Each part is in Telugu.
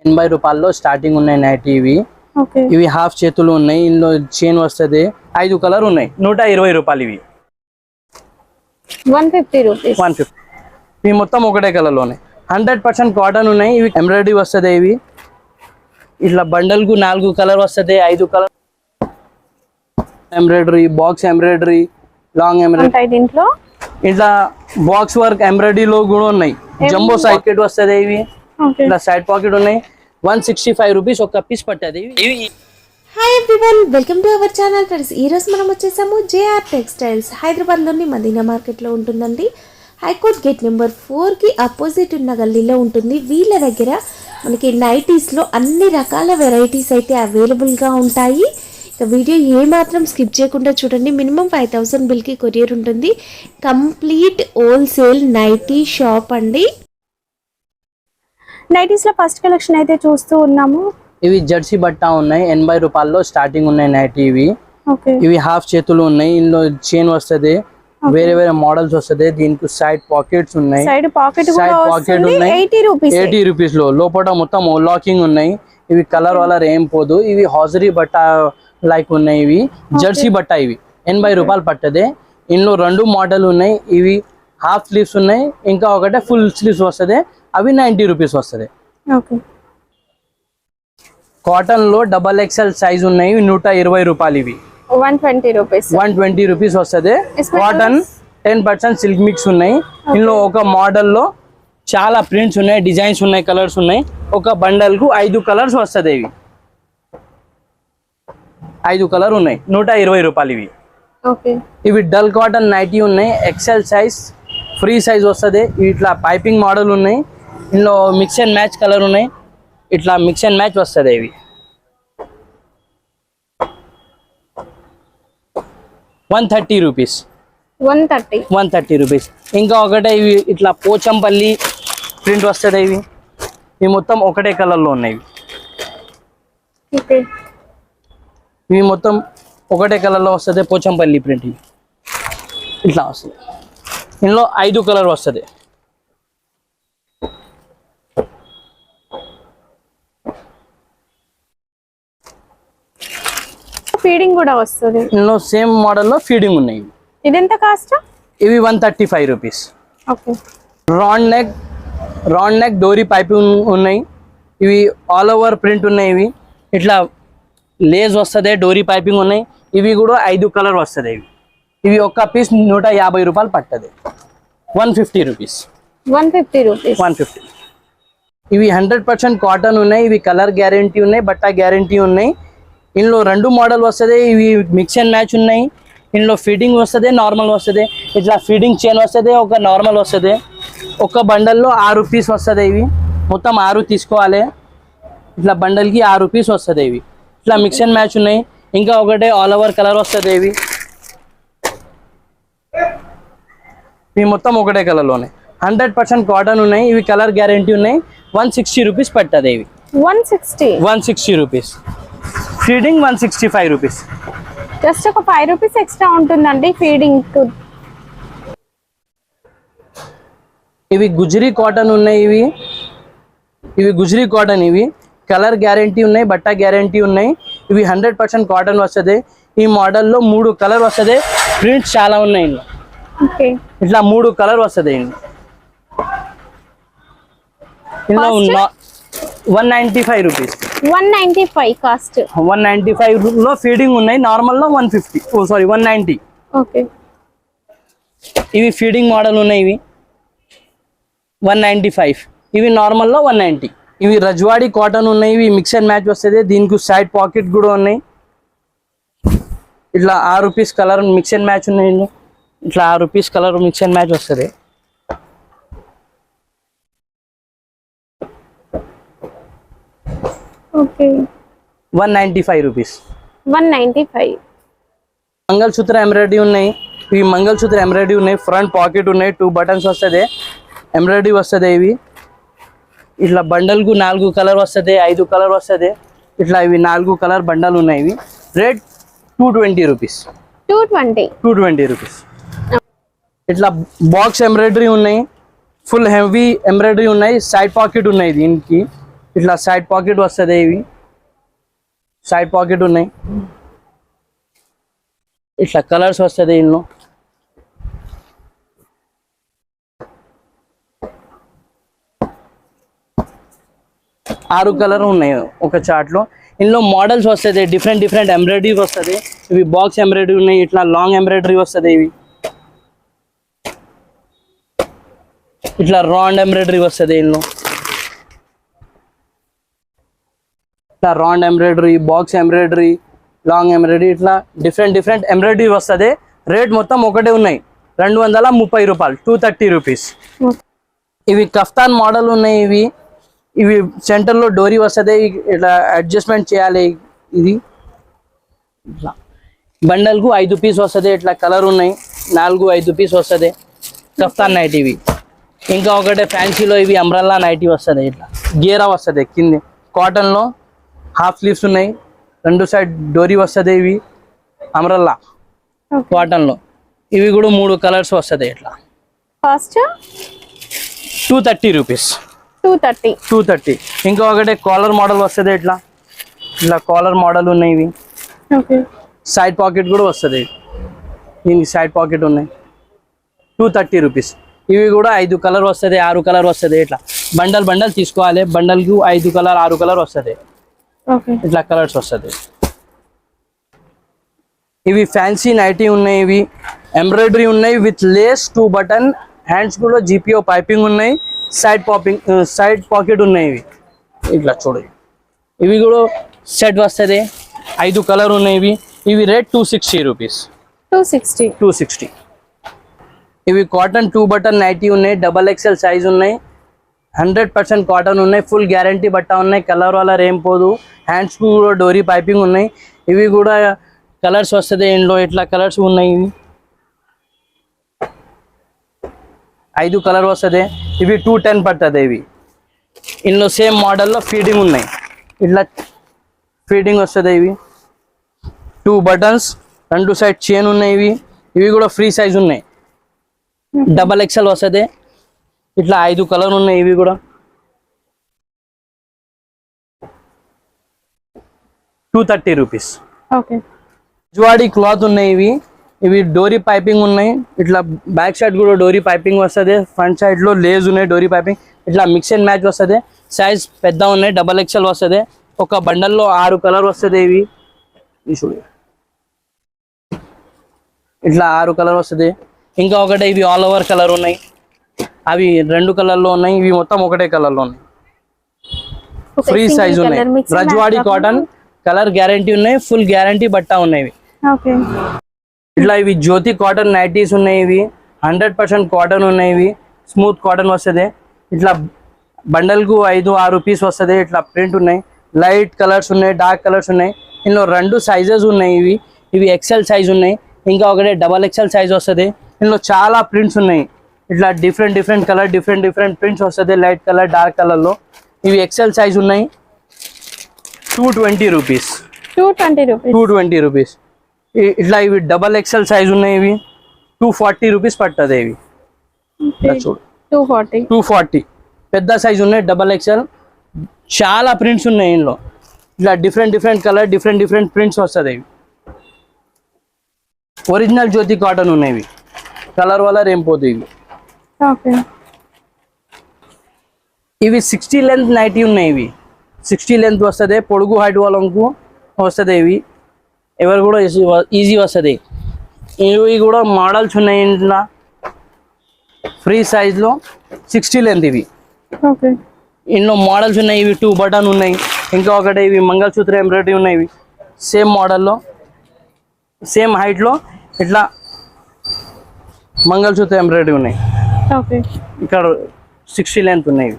80 రూపాయల్లో స్టార్టింగ్ ఉన్నాయి నైటీ ఇవి. ఇవి హాఫ్ చేతులు ఉన్నాయి, ఇందులో చైన్ వస్తుంది. 5 కలర్ ఉన్నాయి. 120 రూపాయలు ఇవి. 150 రూపీస్. 150. ఇవి మొత్తం ఒకటే కలర్ లోనే 100% కాటన్ ఉన్నాయి. ఇవి ఎంబ్రాయిడరీ వస్తుంది. ఇవి ఇట్లా బండల్ కు 4 కలర్ వస్తుంది. 5 colour embroidery, box embroidery, long embroidery. దీంట్లో ఇట్లా బాక్స్ వర్క్ ఎంబ్రాయిడరీ లో కూడా ఉన్నాయి. జంబో సైకెట్ వస్తుంది. ఇవి ఇట్లా సైడ్ పాకెట్ ఉన్నాయి. 165 రూపీస్ ఒక పీస్ పట్టది. Hi everyone, welcome to our channel friends. ఈరోజు మనం వచ్చేసాము జేఆర్ టెక్స్టైల్స్. హైదరాబాద్లోని మదీనా మార్కెట్లో ఉంటుందండి. హైకోర్ట్ గేట్ నెంబర్ 4కి అపోజిట్ ఉన్న గల్లీలో ఉంటుంది. వీళ్ళ దగ్గర మనకి నైటీస్లో అన్ని రకాల వెరైటీస్ అయితే అవైలబుల్గా ఉంటాయి. ఇక వీడియో ఏమాత్రం స్కిప్ చేయకుండా చూడండి. మినిమం 5000 బిల్కి కొరియర్ ఉంటుంది. కంప్లీట్ హోల్సేల్ నైటీ షాప్ అండి. నైటీస్ లో ఫస్ట్ కలెక్షన్ అయితే చూస్తూ ఉన్నాము. ఇవి జెర్సీ బట్టా ఉన్నాయి. 80 రూపాయల్లో స్టార్టింగ్ ఉన్నాయి నైటీ ఇవి. ఇవి హాఫ్ చేతులు ఉన్నాయి. ఇందులో చైన్ వస్తుంది. వేరే వేరే మోడల్స్ వస్తుంది. దీనికి సైడ్ పాకెట్స్ ఉన్నాయి. సైడ్ పాకెట్ ఉన్నాయి. 80 రూపీస్ లో లోపల మొత్తం లాకింగ్ ఉన్నాయి. ఇవి కలర్ వలర్ ఏం పోదు. ఇవి హాజరీ బట్టా లైక్ ఉన్నాయి. ఇవి జెర్సీ బట్టా. ఇవి 80 రూపాయలు పట్టదే. ఇందులో 2 మోడల్ ఉన్నాయి. ఇవి హాఫ్ స్లీవ్స్ ఉన్నాయి, ఇంకా ఒకటే ఫుల్ స్లీవ్స్ వస్తుంది. అవి 90 రూపీస్ వస్తుంది. కాటన్ లో XXL సైజ్ ఉన్నాయి. 120 రూపాయలు. ఇవి 120 రూపీస్ వస్తుంది. కాటన్ 10% సిల్క్ మిక్స్ ఉన్నాయి. ఇందులో ఒక మోడల్ లో చాలా ప్రింట్స్ ఉన్నాయి, డిజైన్స్ ఉన్నాయి, కలర్స్ ఉన్నాయి. ఒక బండల్ కు 5 కలర్స్ వస్తుంది. ఇవి 5 కలర్ ఉన్నాయి. 120 రూపాయలు. ఇవి ఇవి డల్ కాటన్ నైటీ ఉన్నాయి. XL సైజ్ ఫ్రీ సైజ్ వస్తుంది. ఇట్లా పైపింగ్ మోడల్ ఉన్నాయి. ఇందులో మిక్స్ అండ్ మ్యాచ్ కలర్ ఉన్నాయి. ఇట్లా మిక్స్ అండ్ మ్యాచ్ వస్తుంది. ఇవి 130 రూపీస్. 130 రూపీస్. ఇంకా ఒకటే ఇవి ఇట్లా పోచంపల్లి ప్రింట్ వస్తుంది. ఇవి మొత్తం ఒకటే కలర్ లో ఉన్నాయి. ఇవి మొత్తం ఒకటే కలర్ లో వస్తుంది. పోచంపల్లి ప్రింట్ ఇవి ఇట్లా వస్తుంది. ఇందులో 5 కలర్ వస్తుంది. ఫీడింగ్ కూడా వస్తుంది. ఇందులో సేమ్ మోడల్ లో ఫీడింగ్ ఉన్నాయి. ఇది ఎంత కాస్ట్? ఇవి 135 రూపీస్. రౌండ్ నెక్ డోరీ పైపింగ్ ఉన్నాయి. ఇవి ఆల్ ఓవర్ ప్రింట్ ఉన్నాయి. ఇవి ఇట్లా లేస్ వస్తుంది. డోరీ పైపింగ్ ఉన్నాయి. ఇవి కూడా 5 కలర్ వస్తుంది. ఇవి ఒక్క పీస్ 150 రూపాయలు పట్టది. 150 రూపీస్. 150. ఇవి 100% కాటన్ ఉన్నాయి. ఇవి కలర్ గ్యారంటీ ఉన్నాయి, బట్టా గ్యారంటీ ఉన్నాయి. ఇందులో 2 మోడల్ వస్తుంది. ఇవి మిక్స్ అండ్ మ్యాచ్ ఉన్నాయి. ఇందులో ఫీడింగ్ వస్తుంది, నార్మల్ వస్తుంది. ఇట్లా ఫీడింగ్ చైన్ వస్తుంది, ఒక నార్మల్ వస్తుంది. ఒక బండల్లో 6 పీస్ వస్తుంది. ఇవి మొత్తం 6 తీసుకోవాలి. ఇట్లా బండల్కి 6 పీస్ వస్తుంది. ఇవి ఇట్లా మిక్స్ అండ్ మ్యాచ్ ఉన్నాయి. ఇంకా ఒకటే ఆల్ ఓవర్ కలర్ వస్తుంది. ఇవి మొత్తం ఒకటే కలర్లోనే 100% కాటన్ ఉన్నాయి. ఇవి కలర్ గ్యారంటీ ఉన్నాయి. 160 రూపీస్ పట్టది. ఇవి 160 రూపీస్. Feeding 165 rupees. జస్ట్ ఒక 5 రూపీస్ ఎక్స్ట్రా ఉంటుందండి ఫీడింగ్. ఇవి గుజరీ కాటన్ ఉన్నాయి. ఇవి గుజరీ కాటన్. ఇవి కలర్ గ్యారంటీ ఉన్నాయి, బట్టా గ్యారంటీ ఉన్నాయి. ఇవి 100% కాటన్ వస్తుంది. ఈ మోడల్లో 3 కలర్ వస్తుంది. ప్రింట్స్ చాలా ఉన్నాయి. ఇట్లా 3 కలర్ వస్తుంది. ఇందులో 195 రూపీస్. 195 కాస్ట్. 195 లో ఫీడింగ్ ఉన్నాయి. నార్మల్ లో 150. 190. ఇవి ఫీడింగ్ మోడల్ ఉన్నాయి. ఇవి 195. ఇవి నార్మల్ లో 190. ఇవి రజ్వాడి కాటన్ ఉన్నాయి. ఇవి మిక్స్ అండ్ మ్యాచ్ వస్తుంది. దీనికి సైడ్ పాకెట్ కూడా ఉన్నాయి. ఇట్లా 6 rupees colour mix and match ఉన్నాయి. ఇట్లా 6 rupees colour mix and match వస్తుంది. ఓకే. 195 రూపీస్. 195. మంగళసూత్ర ఎంబ్రాయిడరీ ఉన్నాయి. ఇవి మంగళసూత్ర ఎంబ్రాయిడరీ ఉన్నాయి. ఫ్రంట్ పాకెట్ ఉన్నాయి. 2 బటన్స్ వస్తుంది. ఎంబ్రాయిడరీ వస్తుంది. ఇవి ఇట్లా బండల్ కు 4 కలర్ వస్తుంది. 5 కలర్ వస్తుంది. ఇట్లా ఇవి 4 కలర్ బండల్ ఉన్నాయి. ఇవి రేట్ 220 రూపీస్. 220 రూపీస్. ఇట్లా బాక్స్ ఎంబ్రాయిడరీ ఉన్నాయి. ఫుల్ హెవీ ఎంబ్రాయిడరీ ఉన్నాయి. సైడ్ పాకెట్ ఉన్నాయి. దీనికి ఇట్లా సైడ్ పాకెట్ వస్తుంది, ఇవి సైడ్ పాకెట్ ఉన్నాయి. ఇట్లా కలర్స్ వస్తుంది ఇందులో. ఆరు కలర్ ఉన్నాయి ఒక చార్ట్ లో. ఇందులో మోడల్స్ వస్తుంది, డిఫరెంట్ డిఫరెంట్ ఎంబ్రాయిడరీ వస్తుంది. ఇవి బాక్స్ ఎంబ్రాయిడరీ ఉన్నాయి, ఇట్లా లాంగ్ ఎంబ్రాయిడరీ వస్తుంది. ఇవి ఇట్లా రౌండ్ ఎంబ్రాయిడరీ వస్తుంది ఇందులో. ఇట్లా round embroidery, box embroidery, long embroidery, ఇట్లా డిఫరెంట్ డిఫరెంట్ ఎంబ్రాయిడరీ వస్తుంది. రేట్ మొత్తం ఒకటే ఉన్నాయి, 230 రూపాయలు, 230 రూపీస్. ఇవి కఫ్తాన్ మోడల్ ఉన్నాయి. ఇవి సెంటర్లో డోరీ వస్తుంది, ఇట్లా అడ్జస్ట్మెంట్ చేయాలి. ఇది ఇట్లా బండల్కు 5 పీస్ వస్తుంది. ఇట్లా కలర్ ఉన్నాయి, 4-5 పీస్ వస్తుంది. కఫ్తాన్ నైట్ ఇవి. ఇంకా ఒకటే ఫ్యాన్సీలో ఇవి అంబ్రెల్లా నైటీ వస్తుంది. ఇట్లా గేరా వస్తుంది కింద. కాటన్లో హాఫ్ స్లీవ్స్ ఉన్నాయి, 2 సైడ్ డోరీ వస్తుంది. ఇవి అంబ్రెల్లా కాటన్లో. ఇవి కూడా 3 కలర్స్ వస్తుంది. ఇట్లా కాస్ట్ 230 రూపీస్. 230. ఇంకా ఒకటే కాలర్ మోడల్ వస్తుంది. ఇట్లా ఇట్లా కాలర్ మోడల్ ఉన్నాయి. ఇవి సైడ్ పాకెట్ కూడా వస్తుంది. దీనికి సైడ్ పాకెట్ ఉన్నాయి. 230 రూపీస్. ఇవి కూడా 5 కలర్ వస్తుంది, 6 కలర్ వస్తుంది. ఇట్లా బండల్ తీసుకోవాలి. బండల్కి 5 కలర్ 6 కలర్ వస్తుంది. ఇట్లా కలర్స్ వస్తుంది. ఇవి ఫ్యాన్సీ నైటీ ఉన్నాయి. ఇవి ఎంబ్రాయిడరీ ఉన్నాయి విత్ లేస్, 2 బటన్ హ్యాండ్స్ కూడా జీపీఓ పైపింగ్ ఉన్నాయి. సైడ్ పాకెట్ ఉన్నాయి. ఇవి ఇట్లా చూడండి. ఇవి కూడా సెట్ వస్తుంది, 5 కలర్ ఉన్నాయి. ఇవి రేట్ 260 రూపీస్. 260. ఇవి కాటన్ 2 బటన్ నైటీ ఉన్నాయి, XXL సైజ్ ఉన్నాయి, 100% కాటన్ ఉన్నాయి, ఫుల్ గ్యారంటీ బట్ట ఉన్నాయి. కలర్ వల్ల ఏం పోదు. హ్యాండ్స్ కూడా డోరీ పైపింగ్ ఉన్నాయి. ఇవి కూడా కలర్స్ వస్తుంది ఇందులో. ఇట్లా కలర్స్ ఉన్నాయి. ఇవి 5 కలర్ వస్తుంది. ఇవి 210 పడుతుంది. ఇవి ఇందులో సేమ్ మోడల్లో ఫీడింగ్ ఉన్నాయి. ఇట్లా ఫీడింగ్ వస్తుంది. ఇవి 2 బటన్స్, 2 సైడ్ చైన్ ఉన్నాయి. ఇవి కూడా ఫ్రీ సైజ్ ఉన్నాయి, XXL వస్తుంది. ఇట్లా 5 కలర్ ఉన్నాయి. ఇవి కూడా 230 రూపీస్. జువాడి క్లాత్ ఉన్నాయి. ఇవి డోరీ పైపింగ్ ఉన్నాయి. ఇట్లా బ్యాక్ సైడ్ కూడా డోరీ పైపింగ్ వస్తుంది. ఫ్రంట్ సైడ్ లో లేజ్ ఉన్నాయి, డోరీ పైపింగ్. ఇట్లా మిక్స్ అండ్ మ్యాచ్ వస్తుంది. సైజ్ పెద్ద ఉన్నాయి, XXL వస్తుంది. ఒక బండల్లో 6 కలర్ వస్తుంది. ఇవి ఇట్లా 6 కలర్ వస్తుంది. ఇంకా ఒకటే ఇవి ఆల్ ఓవర్ కలర్ ఉన్నాయి. అవి 2 కలర్లో ఉన్నాయి. ఇవి మొత్తం ఒకటే కలర్లో ఉన్నాయి. ఫ్రీ సైజ్ ఉన్నాయి. రజ్వాడి కాటన్, కలర్ గ్యారంటీ ఉన్నాయి, ఫుల్ గ్యారంటీ బట్ట ఉన్నాయి. ఇట్లా ఇవి జ్యోతి కాటన్ నైటీస్ ఉన్నాయి. ఇవి 100% కాటన్ ఉన్నాయి. ఇవి స్మూత్ కాటన్ వస్తుంది. ఇట్లా బండల్కు 5-6 పీస్ వస్తుంది. ఇట్లా ప్రింట్ ఉన్నాయి. లైట్ కలర్స్ ఉన్నాయి, డార్క్ కలర్స్ ఉన్నాయి. ఇందులో 2 సైజెస్ ఉన్నాయి. ఇవి XL సైజ్ ఉన్నాయి. ఇంకా ఒకటే XXL సైజ్ వస్తుంది. ఇందులో చాలా ప్రింట్స్ ఉన్నాయి. ఇట్లా డిఫరెంట్ కలర్, డిఫరెంట్ ప్రింట్స్ వస్తుంది. లైట్ కలర్, డార్క్ కలర్లో. ఇవి XL సైజ్ ఉన్నాయి. 220 రూపీస్. 220 రూపీస్. ఇట్లా ఇవి XXL సైజ్ ఉన్నాయి. ఇవి 240 రూపీస్ పడుతుంది. ఇవి చూడు 240. పెద్ద సైజ్ ఉన్నాయి, XXL. చాలా ప్రింట్స్ ఉన్నాయి ఇందులో. ఇట్లా డిఫరెంట్ కలర్, డిఫరెంట్ ప్రింట్స్ వస్తుంది. ఇవి ఒరిజినల్ జ్యోతి కాటన్ ఉన్నాయి. ఇవి కలర్ వల్ల ఏం పోతుంది. ఇవి 60 లెంత్ నైటీ ఉన్నాయి. ఇవి 60 లెంత్ వస్తుంది. పొడుగు హైట్ వాళ్ళకు వస్తుంది. ఇవి ఎవరు కూడా ఈజీ వస్తుంది. ఇవి కూడా మోడల్స్ ఉన్నాయి ఇంట్లో. ఫ్రీ సైజ్లో 60 లెంత్. ఇవి ఇందులో మోడల్స్ ఉన్నాయి. ఇవి 2 బటన్ ఉన్నాయి. ఇంకా ఒకటి ఇవి మంగళసూత్ర ఎంబ్రాయిడరీ ఉన్నాయి. ఇవి సేమ్ మోడల్లో, సేమ్ హైట్లో ఇట్లా మంగళసూత్ర ఎంబ్రాయిడరీ ఉన్నాయి. ఇక్కడ 60 లెంత్ ఉన్నాయి.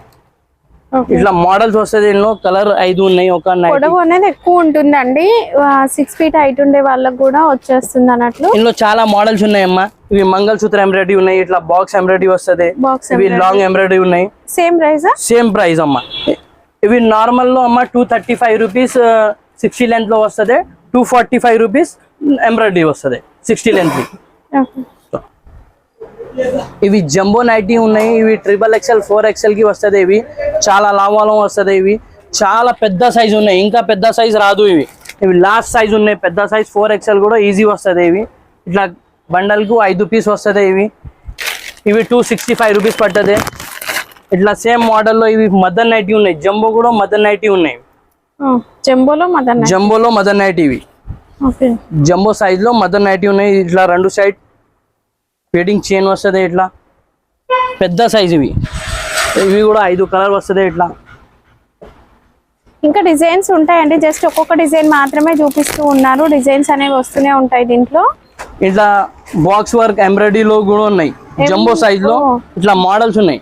ఇట్లా మోడల్స్ వస్తుంది. ఇందులో కలర్ 5 ఉన్నాయి. ఒక పొడవు అనేది ఎక్కువ ఉంటుందండి, 6 ఫీట్ హైట్ ఉండే వాళ్ళకి కూడా వచ్చేస్తుంది అన్నట్లు. ఇందులో చాలా మోడల్స్ ఉన్నాయమ్మా. ఇవి మంగళసూత్ర ఎంబ్రాయిడరీ ఉన్నాయి. ఇట్లా బాక్స్ ఎంబ్రాయిడరీ వస్తుంది. ఇవి లాంగ్ ఎంబ్రాయిడరీ ఉన్నాయి. సేమ్ ప్రైస్ అమ్మా. ఇవి నార్మల్ లో అమ్మా 235 రూపీస్ 60 లెంత్ లో వస్తుంది. 245 రూపీస్ ఎంబ్రాయిడరీ వస్తుంది 60 లెంత్. ఇవి జంబో నైటీ ఉన్నాయి. ఇవి XXL 4XL కి వస్తుంది. ఇవి చాలా లాభాలం వస్తుంది. ఇవి చాలా పెద్ద సైజు ఉన్నాయి, ఇంకా పెద్ద సైజ్ రాదు ఇవి. ఇవి లాస్ట్ సైజ్ ఉన్నాయి, పెద్ద సైజ్ 4XL కూడా ఈజీ వస్తుంది. ఇవి ఇట్లా బండల్కు 5 పీస్ వస్తుంది. ఇవి 265 రూపీస్ పడుతుంది. ఇట్లా సేమ్ మోడల్లో ఇవి మదర్ నైటీ ఉన్నాయి, జంబో కూడా మదర్ నైటీ ఉన్నాయి. జంబోలో మదర్ నైటీ ఇవి జంబో సైజ్ లో మదర్ నైటీ ఉన్నాయి. ఇట్లా 2 సైడ్ ఫీడింగ్ చైన్ వస్తుంది. ఇట్లా పెద్ద సైజ్ ఇవి కూడా 5 కలర్ వస్తుంది. ఇట్లా ఇంకా డిజైన్స్ ఉంటాయండి, జస్ట్ ఒక్కొక్క డిజైన్ మాత్రమే చూపిస్తూ ఉన్నారు. డిజైన్స్ అనేవి వస్తూనే ఉంటాయి దీంట్లో. ఇట్లా బాక్స్ వర్క్ ఎంబ్రాయిడరీలో కూడా ఉన్నాయి. జంబో సైజ్ లో ఇట్లా మోడల్స్ ఉన్నాయి.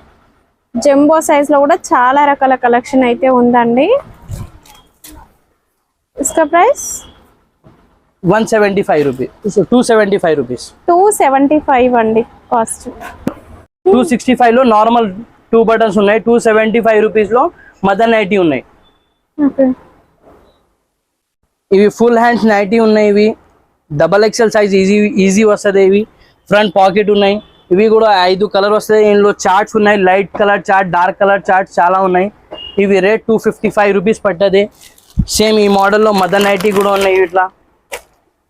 జంబో సైజ్ లో కూడా చాలా రకాల కలెక్షన్ అయితే ఉందండి. इसका प्राइस 175 రూపీస్, 275 రూపీస్, 275 అండి కాస్ట్. 265 లో నార్మల్ 2 బటన్స్ ఉన్నాయి. 275 రూపీస్ లో మదర్ నైటీ ఉన్నాయి. ఇవి ఫుల్ హ్యాండ్స్ నైటీ ఉన్నాయి. ఇవి XXL సైజ్ ఈజీ వస్తుంది. ఇవి ఫ్రంట్ పాకెట్ ఉన్నాయి. ఇవి కూడా 5 కలర్ వస్తాయి. ఇందులో చార్ట్స్ ఉన్నాయి, light colour chart, dark colour charts చాలా ఉన్నాయి. ఇవి రేట్ 255 రూపీస్ పడుతుంది. సేమ్ ఈ మోడల్లో మదర్ నైటీ కూడా ఉన్నాయి.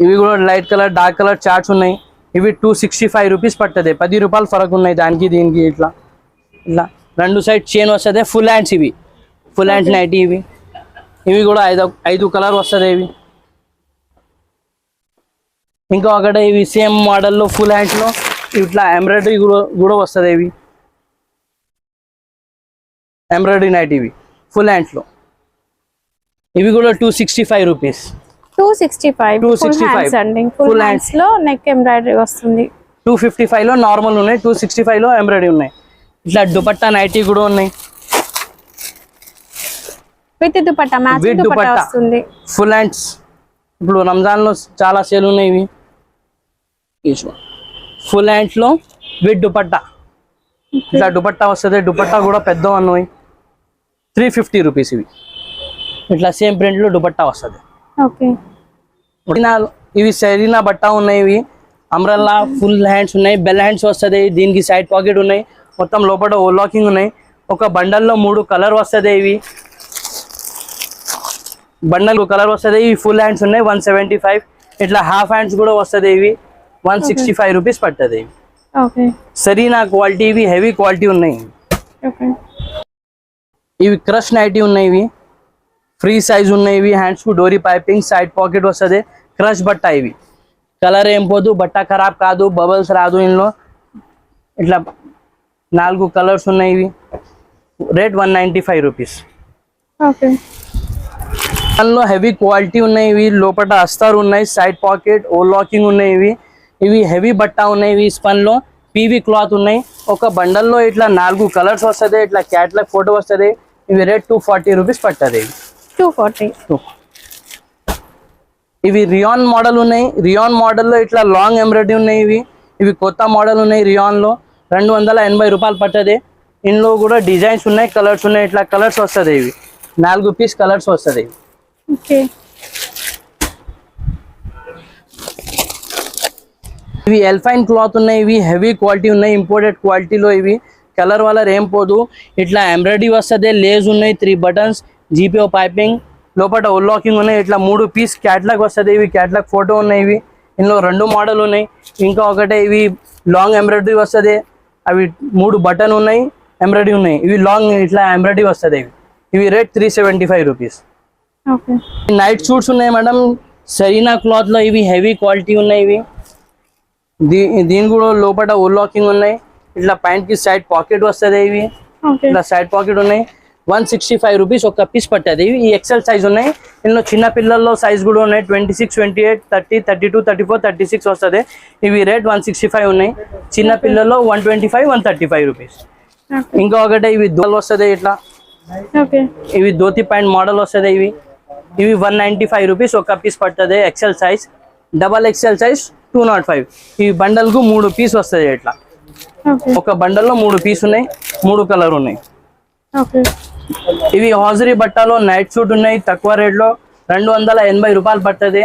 ఇవి కూడా light colour, dark colour charts ఉన్నాయి. ఇవి 265 రూపీస్ పడుతుంది. 10 రూపాయలు ఫరక్ ఉన్నాయి దానికి దీనికి. ఇట్లా 2 సైడ్ చైన్ వస్తుంది. ఫుల్ హ్యాండ్స్ ఇవి ఫుల్ హ్యాండ్స్ నైటీ. ఇవి కూడా 5 కలర్ వస్తుంది. ఇంకా ఒకటి ఇవి సేమ్ మోడల్లో ఫుల్ హ్యాండ్స్ లో ఇట్లా ఎంబ్రాయిడరీ కూడా వస్తుంది. ఇవి ఎంబ్రాయిడరీ నైట్ ఇవి ఫుల్ హ్యాండ్స్ లో. ఇవి కూడా 265 రూపీస్. 265 అండి. ఫుల్ హ్యాండ్స్ లో నెక్ ఎంబ్రాయిడరీ వస్తుంది. 255 లో నార్మల్ ఉన్నాయి, 265 లో ఎంబ్రాయిడరీ ఉన్నాయి. ఇట్లా దుపట్టా నైటీ కూడా ఉన్నాయి. విత్ దుపట్టా మ్యాచింగ్ దుపట్టా వస్తుంది. ఫుల్ హ్యాండ్స్ ఇప్పుడు రంజాన్ లో చాలా సేల్ ఉన్నాయి. ఇవి ఫుల్ హ్యాండ్స్ లో విత్ దుపట్టా. ఇట్లా దుపట్టా వస్తుంది. దుపట్టా కూడా పెద్ద ఉన్నాయి. 350 రూపీస్. ఇవి ఇట్లా సేమ్ ప్రింట్ లో దుపట్టా వస్తుంది. ఇవి సెరీనా బట్టా ఉన్నాయి. ఇవి అంబ్రెల్లా ఫుల్ హ్యాండ్స్ ఉన్నాయి. బెల్ హ్యాండ్స్ వస్తుంది. దీనికి సైడ్ పాకెట్ ఉన్నాయి. మొత్తం లోపల ఓవర్లాకింగ్ ఉన్నాయి. ఒక బండల్లో 3 కలర్ వస్తుంది. ఇవి బండల్ కలర్ వస్తుంది. ఇవి ఫుల్ హ్యాండ్స్ ఉన్నాయి. 175. ఇట్లా హాఫ్ హ్యాండ్స్ కూడా వస్తుంది. ఇవి 165 రూపీస్ పడుతుంది. Serena quality. ఇవి హెవీ క్వాలిటీ ఉన్నాయి. ఇవి క్రష్ నైటీ ఉన్నాయి. ఇవి ఫ్రీ సైజ్ ఉన్నాయి. ఇవి హ్యాండ్స్ కు డోరీ పైపింగ్, సైడ్ పాకెట్ వస్తుంది. క్రష్ బట్ట. ఇవి కలర్ ఏం పోదు, బట్ట ఖరాబ్ కాదు, బబల్స్ రాదు. ఇందులో ఇట్లా 4 కలర్స్ ఉన్నాయి. ఇవి రేట్ 195 రూపీస్. దానిలో హెవీ క్వాలిటీ ఉన్నాయి. ఇవి లోపల అస్తారు ఉన్నాయి, సైడ్ పాకెట్, ఓవర్లాకింగ్ ఉన్నాయి. ఇవి హెవీ బట్ట ఉన్నాయి. ఇవి స్పన్ లో పీవీ క్లాత్ ఉన్నాయి. ఒక బండల్లో ఇట్లా 4 కలర్స్ వస్తుంది. ఇట్లా క్యాట్లాగ్ ఫోటో వస్తుంది. ఇవి రేట్ 240 రూపీస్ పడుతుంది. 240. ఇవి రియాన్ మోడల్ ఉన్నాయి. రియాన్ మోడల్లో ఇట్లా లాంగ్ ఎంబ్రాయిడరీ ఉన్నాయి. ఇవి కొత్త మోడల్ ఉన్నాయి. రియాన్ లో 280 రూపాయలు పడుతుంది. ఇందులో కూడా డిజైన్స్ ఉన్నాయి, కలర్స్ ఉన్నాయి. ఇట్లా కలర్స్ వస్తుంది. ఇవి 4 పీస్ కలర్స్ వస్తుంది. ఇవి ఎల్ఫైన్ క్లాత్ ఉన్నాయి. ఇవి హెవీ క్వాలిటీ ఉన్నాయి, ఇంపోర్టెడ్ క్వాలిటీలో. ఇవి కలర్ వలర్ ఏం పోదు. ఇట్లా ఎంబ్రాయిడరీ వస్తుంది. లేస్ ఉన్నాయి, 3 బటన్స్, జీపీఓ పైపింగ్, లోపల ఓవర్లాకింగ్ ఉన్నాయి. ఇట్లా 3 పీస్ క్యాట్లాగ్ వస్తుంది. ఇవి క్యాట్లాగ్ ఫోటో ఉన్నాయి. ఇవి ఇందులో 2 మోడల్ ఉన్నాయి. ఇంకా ఒకటే ఇవి లాంగ్ ఎంబ్రాయిడరీ వస్తుంది. అవి 3 బటన్ ఉన్నాయి, ఎంబ్రాయిడరీ ఉన్నాయి. ఇవి లాంగ్ ఇట్లా ఎంబ్రాయిడరీ వస్తుంది. ఇవి రేట్ 375 రూపీస్. నైట్ సూట్స్ ఉన్నాయి మేడం, సెరీనా క్లాత్ లో. ఇవి హెవీ క్వాలిటీ ఉన్నాయి. ఇవి దీని కూడా లోపల ఓవర్లాకింగ్ ఉన్నాయి. ఇట్లా ప్యాంట్ కి సైడ్ పాకెట్ వస్తుంది. ఇవి ఇట్లా సైడ్ పాకెట్ ఉన్నాయి. 165 రూపీస్ ఒక పీస్ పడుతుంది. ఇవి XL సైజ్ ఉన్నాయి. ఇందులో చిన్న పిల్లల్లో సైజ్ కూడా ఉన్నాయి. 26, 28, 30, 32, 34, 36 వస్తుంది. ఇవి రేట్ 165 ఉన్నాయి. చిన్న పిల్లల్లో 125, 135 రూపీస్. ఇంకా ఒకటే ఇవి దోల్ వస్తుంది. ఇట్లా ఇవి ధోతి ప్యాంట్ మోడల్ వస్తుంది. ఇవి 195 రూపీస్ ఒక పీస్ పడుతుంది. XL size. XXL size 205. ఈ బండల్ కు 3 పీస్ వస్తుంది. ఇట్లా ఒక బండల్లో 3 పీస్ ఉన్నాయి. 3 కలర్ ఉన్నాయి. ఇవి హాజరీ బట్టాలో నైట్ సూట్ ఉన్నాయి. తక్కువ రేట్ లో 280 రూపాయలు పడుతుంది.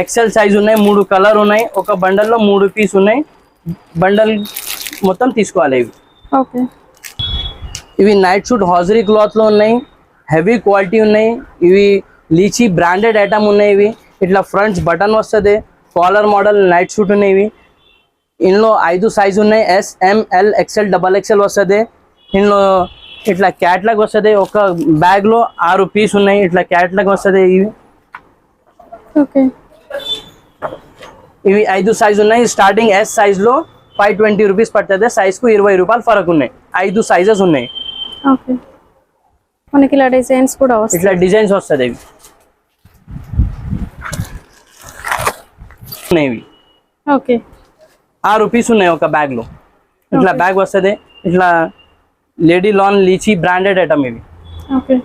XL సైజ్ ఉన్నాయి. 3 కలర్ ఉన్నాయి. ఒక బండల్లో 3 పీస్ ఉన్నాయి. బండల్ మొత్తం తీసుకోవాలి. ఇవి నైట్ సూట్ హాజరీ క్లాత్ లో ఉన్నాయి. హెవీ క్వాలిటీ ఉన్నాయి ఇవి లీచీ బ్రాండెడ్ ఐటమ్ ఉన్నాయి ఇవి ఇట్లా ఫ్రంట్స్ బటన్ వస్తుంది కాలర్ మోడల్ నైట్ షూట్ ఉన్నాయి ఇవి ఇందులో 5 సైజు ఉన్నాయి SML XL XXL వస్తుంది ఇందులో ఇట్లా క్యాట్లాగ్ వస్తుంది ఒక బ్యాగ్లో 6 పీస్ ఉన్నాయి ఇట్లా క్యాట్లాగ్ వస్తుంది ఇవి ఓకే ఇవి 5 సైజు ఉన్నాయి స్టార్టింగ్ S సైజ్లో 520 రూపీస్ పడుతుంది సైజ్కు 20 రూపాయలు ఫరక్ ఉన్నాయి 5 సైజెస్ ఉన్నాయి ఓకే మనకి ఇలా డిజైన్స్ కూడా వస్తాయి ఇట్లా డిజైన్స్ వస్తుంది ఇవి ఇవి ఓకే 6 పీస్ ఉన్నాయి ఒక బ్యాగ్లో ఇట్లా బ్యాగ్ వస్తుంది ఇట్లా లేడీ లాన్ లీచీ బ్రాండెడ్ ఐటమ్ ఇవి ఓకే